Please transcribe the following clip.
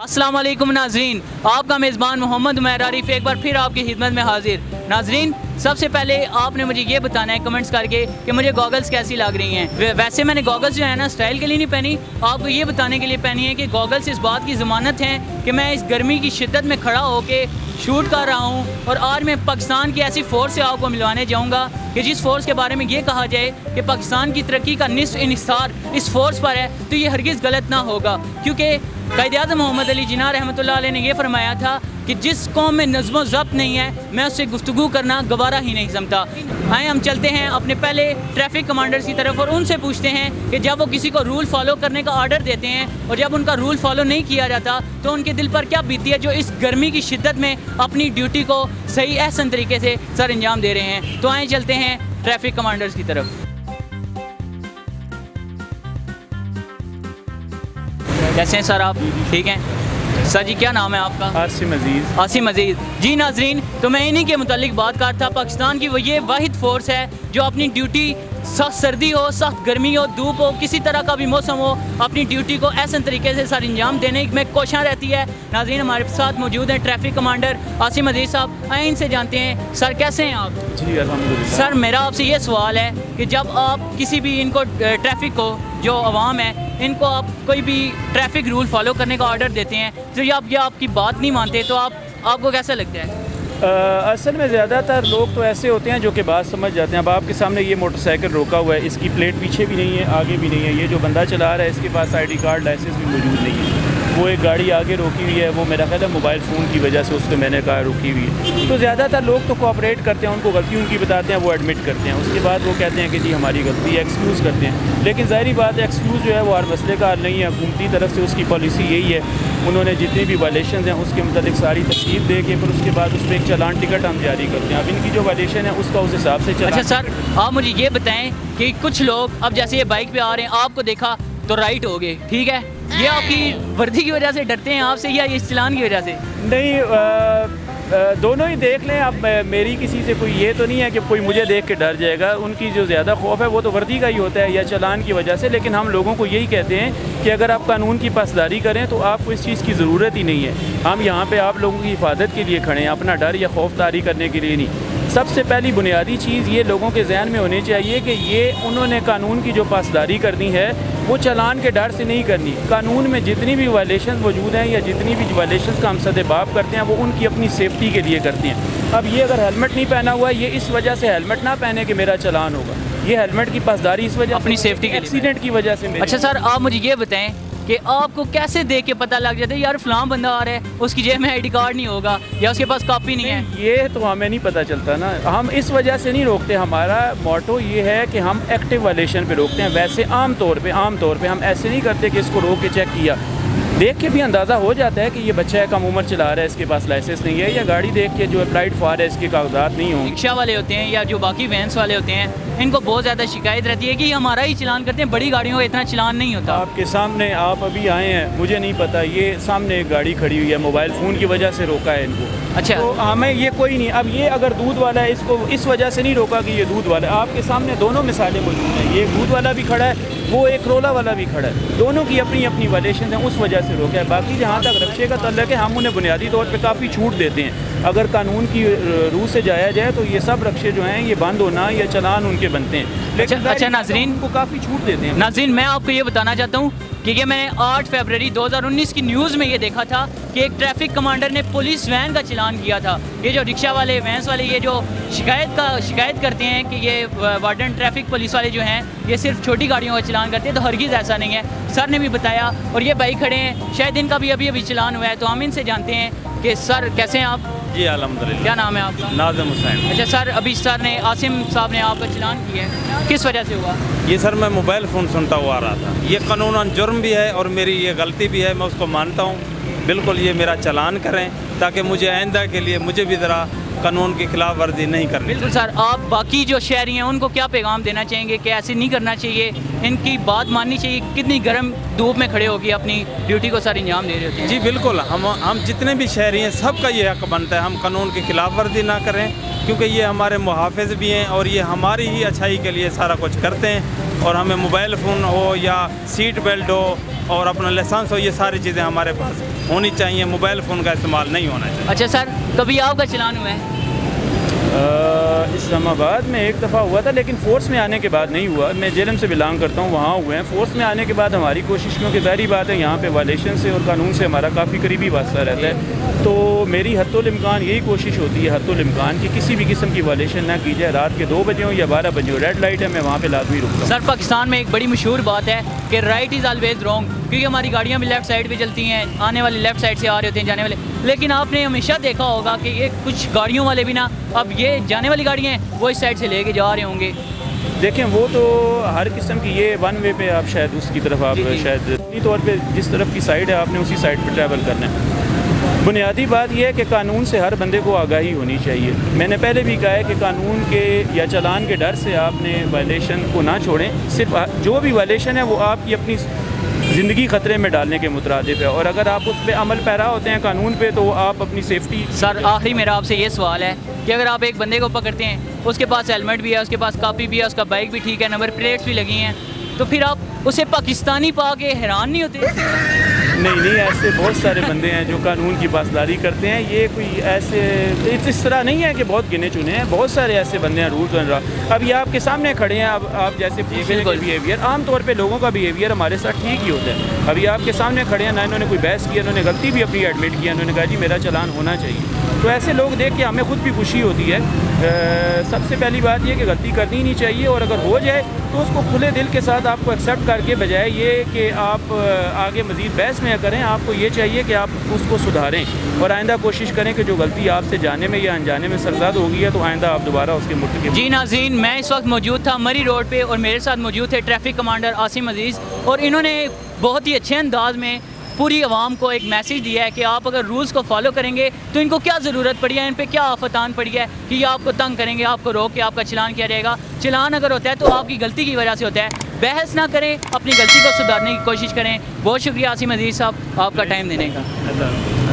अस्सलाम वालेकुम नाजरीन, आपका मेज़बान मोहम्मद उमैर आरिफ एक बार फिर आपकी खिदमत में हाजिर। नाजरीन, सबसे पहले आपने मुझे ये बताना है कमेंट्स करके कि मुझे गॉगल्स कैसी लग रही हैं। वैसे मैंने गॉगल्स जो है ना स्टाइल के लिए नहीं पहनी, आपको ये बताने के लिए पहनी है कि गॉगल्स इस बात की ज़मानत हैं कि मैं इस गर्मी की शिद्दत में खड़ा होकर शूट कर रहा हूँ। और आज मैं पाकिस्तान की ऐसी फ़ोर्स से आपको मिलवाने जाऊँगा कि जिस फ़ोर्स के बारे में ये कहा जाए कि पाकिस्तान की तरक्की का निस्फ़ इन्हिसार इस फ़ोर्स पर है, तो ये हरगिज़ गलत ना होगा। क्योंकि कायद-ए-आज़म मोहम्मद अली जिन्ना रहमतुल्लाह अलैह ने यह फरमाया था कि जिस कौम में नज़्म ज़ब्त नहीं है मैं उससे गुफ्तगू करना गवारा ही नहीं समझता। आए हम चलते हैं अपने पहले ट्रैफिक कमांडर्स की तरफ और उनसे पूछते हैं कि जब वो किसी को रूल फॉलो करने का ऑर्डर देते हैं और जब उनका रूल फॉलो नहीं किया जाता तो उनके दिल पर क्या बीती है, जो इस गर्मी की शिद्दत में अपनी ड्यूटी को सही एहसन तरीके से सर अंजाम दे रहे हैं। तो आए चलते हैं ट्रैफिक कमांडर्स की तरफ। कैसे हैं सर आप? ठीक हैं सर जी, क्या नाम है आपका? आसिम अजीज़। आसिम अजीज़ जी। नाजरीन, तो मैं इन्हीं के मुतालिक बात करता। पाकिस्तान की वो ये वाहिद फ़ोर्स है जो अपनी ड्यूटी, सख्त सर्दी हो, सख्त गर्मी हो, धूप हो, किसी तरह का भी मौसम हो, अपनी ड्यूटी को ऐसे तरीके से सर अंजाम देने में कोशिश रहती है। नाजरीन, हमारे साथ मौजूद हैं ट्रैफिक कमांडर आसिम अजीज़ साहब। आए इनसे जानते हैं। सर कैसे हैं आप? जी अल्हम्दुलिल्लाह। सर मेरा आपसे ये सवाल है कि जब आप किसी भी इनको ट्रैफिक को, जो अवाम है, इनको आप कोई भी ट्रैफिक रूल फॉलो करने का ऑर्डर देते हैं तो ये आपकी बात नहीं मानते, तो आपको कैसा लगता है? असल में ज़्यादातर लोग तो ऐसे होते हैं जो कि बात समझ जाते हैं। अब आपके सामने ये मोटरसाइकिल रोका हुआ है, इसकी प्लेट पीछे भी नहीं है, आगे भी नहीं है। ये जो बंदा चला रहा है इसके पास आईडी कार्ड, लाइसेंस भी मौजूद नहीं है। वो एक गाड़ी आगे रोकी हुई है, वो मेरा ख्याल है मोबाइल फ़ोन की वजह से उसको मैंने कहा रुकी हुई है। तो ज़्यादातर लोग तो कोऑपरेट करते हैं, उनको गलती उनकी बताते हैं, वो एडमिट करते हैं। उसके बाद वो कहते हैं कि जी हमारी गलती है, एक्सक्यूज़ करते हैं। लेकिन ज़ाहिर बात है एक्सक्यूज़ जो है वो हर मसले का हल नहीं है। हुकूमती तरफ से उसकी पॉलिसी यही है, उन्होंने जितनी भी वायलेशन हैं उसके मतलब सारी तफसील दे के फिर उसके बाद उस पर एक चालान टिकट हम जारी करते हैं। अब इनकी जो वायलेशन है उसका उस हिसाब से चला। अच्छा सर, आप मुझे ये बताएं कि कुछ लोग अब जैसे ये बाइक पे आ रहे हैं, आपको देखा तो राइट हो गए, ठीक है, ये आपकी वर्दी की वजह से डरते हैं आपसे या इस चालान की वजह से? नहीं, दोनों ही देख लें। अब मेरी किसी से कोई ये तो नहीं है कि कोई मुझे देख के डर जाएगा। उनकी जो ज़्यादा खौफ है वो तो वर्दी का ही होता है या चालान की वजह से। लेकिन हम लोगों को यही कहते हैं कि अगर आप कानून की पासदारी करें तो आपको इस चीज़ की ज़रूरत ही नहीं है। हम यहाँ पे आप लोगों की हिफाजत के लिए खड़े हैं, अपना डर या खौफ तारी करने के लिए नहीं। सबसे पहली बुनियादी चीज़ ये लोगों के जहन में होनी चाहिए कि ये उन्होंने कानून की जो पासदारी करनी है वो चालान के डर से नहीं करनी। कानून में जितनी भी वायलेशन मौजूद हैं या जितनी भी वायलेशन का हम सदेबाप करते हैं वो उनकी अपनी सेफ्टी के लिए करते हैं। अब ये अगर हेलमेट नहीं पहना हुआ है, ये इस वजह से हेलमेट ना पहने कि मेरा चालान होगा, ये हेलमेट की पासदारी इस वजह अपनी सेफ्टी के एक्सीडेंट की वजह से। अच्छा सर, आप मुझे ये बताएं कि आपको कैसे देख के पता लग जाता है यार फलां बंदा आ रहा है, उसकी जेब में आईडी कार्ड नहीं होगा या उसके पास कॉपी नहीं है? ये तो हमें नहीं पता चलता ना, हम इस वजह से नहीं रोकते। हमारा मोटो ये है कि हम एक्टिव वायलेशन पे रोकते हैं। वैसे आम तौर पे हम ऐसे नहीं करते कि इसको रोक के चेक किया, देख के भी अंदाज़ा हो जाता है कि ये बच्चा है, कम उम्र चला रहा है, इसके पास लाइसेंस नहीं है, या गाड़ी देख के जो अप्लाइड फॉर है इसके कागजात नहीं होंगे। रिक्शा वाले होते हैं या जो बाकी वैन्स वाले होते हैं, इनको बहुत ज़्यादा शिकायत रहती है कि हमारा ही चालान करते हैं, बड़ी गाड़ियों का इतना चालान नहीं होता। आपके सामने आप अभी आए हैं, मुझे नहीं पता, ये सामने एक गाड़ी खड़ी हुई है, मोबाइल फ़ोन की वजह से रोका है इनको। अच्छा, तो हमें ये कोई नहीं। अब ये अगर दूध वाला है, इसको इस वजह से नहीं रोका कि ये दूध वाला है। आपके सामने दोनों मिसालें मौजूद हैं, ये दूध वाला भी खड़ा है, वो एक रोला वाला भी खड़ा है, दोनों की अपनी अपनी वायलेशन है, उस वजह से रोका है। बाकी जहाँ तक रक्षे का तल्लक है, हम उन्हें बुनियादी तौर पे काफ़ी छूट देते हैं। अगर कानून की रूह से जाया जाए तो ये सब रक्षे जो हैं ये बंद होना या चालान उनके बनते हैं। लेकिन अच्छा नाजरीन को काफ़ी छूट देते हैं। नाजरीन, मैं आपको ये बताना चाहता हूँ कि ये मैंने 8 फरवरी 2019 की न्यूज़ में ये देखा था कि एक ट्रैफिक कमांडर ने पुलिस वैन का चालान किया था। ये जो रिक्शा वाले, वैन्स वाले, ये जो शिकायत करते हैं कि ये वार्डन ट्रैफिक पुलिस वाले जो हैं ये सिर्फ छोटी गाड़ियों का चालान करते हैं, तो हरगिज़ ऐसा नहीं है। सर ने भी बताया और ये भाई खड़े हैं, शायद इनका भी अभी चालान हुआ है, तो हम इनसे जानते हैं कि सर कैसे हैं आप? जी अल्हम्दुलिल्लाह। क्या नाम है आपका? नाज़िम हुसैन। अच्छा सर, अभी सर ने, आसिम साहब ने आपका चालान किया है, किस वजह से हुआ? ये सर मैं मोबाइल फ़ोन सुनता हुआ आ रहा था। ये कानूनन जुर्म भी है और मेरी ये गलती भी है, मैं उसको मानता हूँ। बिल्कुल ये मेरा चालान करें ताकि मुझे आइंदा के लिए मुझे भी ज़रा कानून की खिलाफ वर्जी नहीं करनी। बिल्कुल सर, आप बाकी जो शहरी हैं उनको क्या पैगाम देना चाहेंगे कि ऐसे नहीं करना चाहिए, इनकी बात माननी चाहिए? कितनी गर्म धूप में खड़े होकर अपनी ड्यूटी को सर अंजाम दे रहे होते हैं। जी बिल्कुल, हम जितने भी शहरी हैं सबका ये हक बनता है हम कानून की खिलाफ वर्जी ना करें, क्योंकि ये हमारे मुहाफ़िज़ भी हैं और ये हमारी ही अच्छाई के लिए सारा कुछ करते हैं। और हमें मोबाइल फ़ोन हो या सीट बेल्ट हो और अपना लाइसेंस हो, ये सारी चीज़ें हमारे पास होनी चाहिए। मोबाइल फ़ोन का इस्तेमाल नहीं होना चाहिए। अच्छा सर, कभी आपका चलान हुआ है? इस्लामाबाद में एक दफ़ा हुआ था, लेकिन फ़ोर्स में आने के बाद नहीं हुआ। मैं जेलम से बिलोंग करता हूँ, वहाँ हुए हैं। फ़ोर्स में आने के बाद हमारी कोशिश, क्योंकि ज़ाहिर बात है यहाँ पे वायलेशन से और कानून से हमारा काफ़ी करीबी वास्ता रहता है, तो मेरी हत्तुल इम्कान यही कोशिश होती है, हत्तुल इम्कान कि किसी भी किस्म की वायलेशन ना की जाए। रात के 2 बजे हो या 12 बजे हो, रेड लाइट है, मैं वहाँ पर लाजमी रुकता हूँ। सर, पाकिस्तान में एक बड़ी मशहूर बात है कि राइट इज़ ऑलवेज रॉन्ग, क्योंकि हमारी गाड़ियाँ भी लेफ़्ट साइड पे चलती हैं, आने वाले लेफ़्ट साइड से आ रहे होते हैं, जाने वाले। लेकिन आपने हमेशा देखा होगा कि ये कुछ गाड़ियों वाले भी ना, अब ये जाने वाली गाड़ियाँ हैं वो इस साइड से लेके जा रहे होंगे। देखें, वो तो हर किस्म की, ये वन वे पे आप शायद उसकी तरफ आप शायद तौर पे जिस तरफ की साइड है आपने उसी साइड पे ट्रैवल करना है। बुनियादी बात यह है कि कानून से हर बंदे को आगाही होनी चाहिए। मैंने पहले भी कहा है कि कानून के या चालान के डर से आपने वायलेशन को ना छोड़ें। सिर्फ जो भी वायलेशन है वो आपकी अपनी ज़िंदगी ख़तरे में डालने के मुतरादिफ है, और अगर आप उस पर अमल पैरा होते हैं कानून पे, तो आप अपनी सेफ्टी। सर, आखिरी मेरा आपसे ये सवाल है कि अगर आप एक बंदे को पकड़ते हैं, उसके पास हेलमेट भी है, उसके पास कापी भी है, उसका बाइक भी ठीक है, नंबर प्लेट्स भी लगी हैं, तो फिर आप उसे पाकिस्तानी पा के हैरान नहीं होते? नहीं, ऐसे बहुत सारे बंदे हैं जो कानून की पासदारी करते हैं। ये कोई ऐसे इस तरह नहीं है कि बहुत गिने चुने हैं, बहुत सारे ऐसे बंदे हैं रूल्स एंड। अब ये आपके सामने खड़े हैं, अब आप जैसे बिहेवियर, आमतौर पे लोगों का बिहेवियर हमारे साथ ठीक ही होता है। अभी आपके सामने खड़े हैं, ना इन्होंने कोई बहस किया, इन्होंने गलती भी अपनी एडमिट किया, इन्होंने कहा जी मेरा चालान होना चाहिए। तो ऐसे लोग देख के हमें खुद भी खुशी होती है। सबसे पहली बात ये कि गलती करनी नहीं चाहिए, और अगर हो जाए तो उसको खुले दिल के साथ आपको एक्सेप्ट करके, बजाय ये कि आप आगे मज़ीद बहस में करें, आपको ये चाहिए कि आप उसको सुधारें और आइंदा कोशिश करें कि जो गलती आपसे जाने में या अनजाने में सरज़द होगी है, तो आइंदा आप दोबारा उसके मुर्तकिब। जी नाज़रीन, मैं इस वक्त मौजूद था मरी रोड पे, और मेरे साथ मौजूद थे ट्रैफिक कमांडर आसिम अजीज़, और इन्होंने बहुत ही अच्छे अंदाज में पूरी आवाम को एक मैसेज दिया है कि आप अगर रूल्स को फॉलो करेंगे तो इनको क्या ज़रूरत पड़ी है, इन पे क्या आफतान पड़ी है कि ये आपको तंग करेंगे, आपको रोक के आपका चलान किया जाएगा। चलान अगर होता है तो आपकी गलती की वजह से होता है। बहस ना करें, अपनी गलती को सुधारने की कोशिश करें। बहुत शुक्रिया आसिम अजीज़ साहब आपका टाइम देने का।